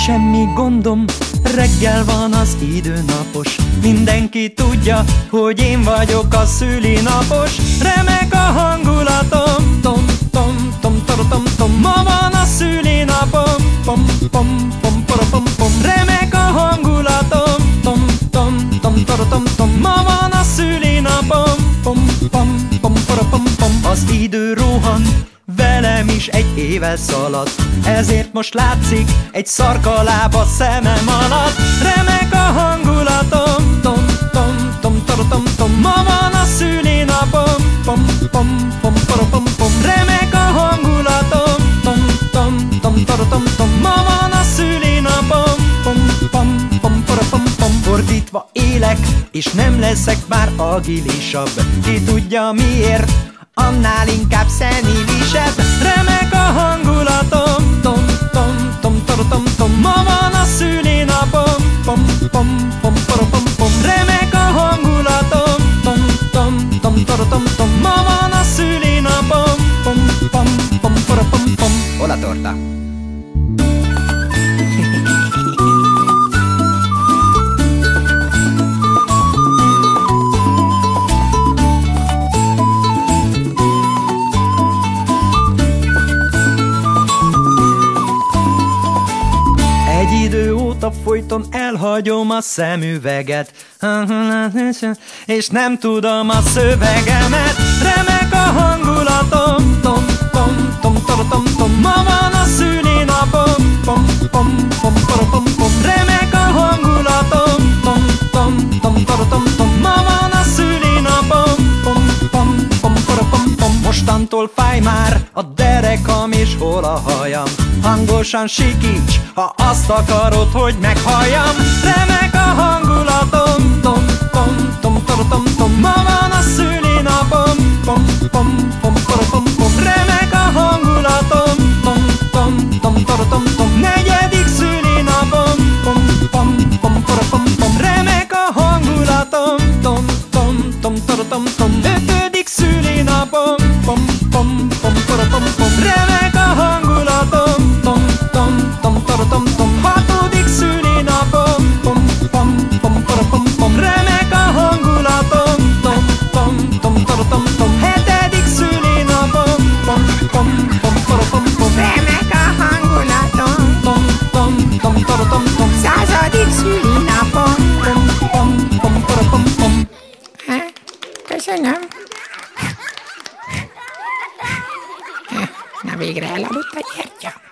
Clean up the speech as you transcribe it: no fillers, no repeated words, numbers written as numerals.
semmi gondom, reggel van az időnapos. Mindenki tudja, hogy én vagyok a szülinapos. Remek a hangulatom, tom, tom, tom, tom, tom. Ma van a szülinapom, pom, pom, pom, pom, pom. Remek a hangulatom, tom, tom, tom, tom, tom. Ma van a szülinapom, pom, pom, pom, pom, pom. Az idő rohan, velem is egy éve szaladt, ezért most látszik egy szarkaláb a szemem alatt. Remek a hangulatom, tom, tom, tom, tom, tom. Ma van a szülinapom, pom, pom, pom, pom, pom. Remek a hangulatom, tom, tom, tom, tom, tom. Ma van a szülinapom, pom, pom, pom, pom, pom. Fordítva élek, és nem leszek már agilisabb. Ki tudja miért, annál inkább szenilisebb. Remek a hangulatom, tom, tom, tom, tom, tom. Ma van a szülinapom, pom, pom, pom, pom, pom. Remek a hangulatom, tom, tom, tom, tom, tom. Ma van a szülinapom, pom, pom, pom, pom, pom. Hol a torta? Egy idő óta folyton elhagyom a szemüveget, és nem tudom a szövegemet. Remek a hangulatom, tom, tom, tom, tom, tom, tom. Ma van a szülinapom, pom, pom, pom, pom, pom. Remek a hangulatom, tom, tom, tom, tom, tom. Ma van a szülinapom, pom, pom, pom, pom, pom. Mostantól fáj már a derekam és hol a hajam. Hangosan sikíts, ha azt akarod, hogy meghalljam. Remek a hangulatom, tom, tom, tom, tom, tom, tom. Ma van a szülinapom, pom, pom, pom, pom, pom. Remek a hangulatom, tom, tom, tom, tom, tom. Negyedik szülinapom, pom, pom, pom, pom, pom. Remek a hangulatom, tom, tom, tom, tom, tom. Ötödik szülinapom, pom, pom, pom, pom, pom. Remek a hangulatom, tom, tom, tom, tom, tom. Hatodik szülinapom, pom, pom, pom, pom, pom. Remek a hangulatom, tom, tom, tom, tom, tom. Hetedik szülinapom, pom, pom, pom, pom, pom. Remek a hangulatom, tom, tom, tom, tom, tom. századik szülinapom. Pom, pom, pom, pom, pom. Köszönöm. Na végre elaludt a gyertya.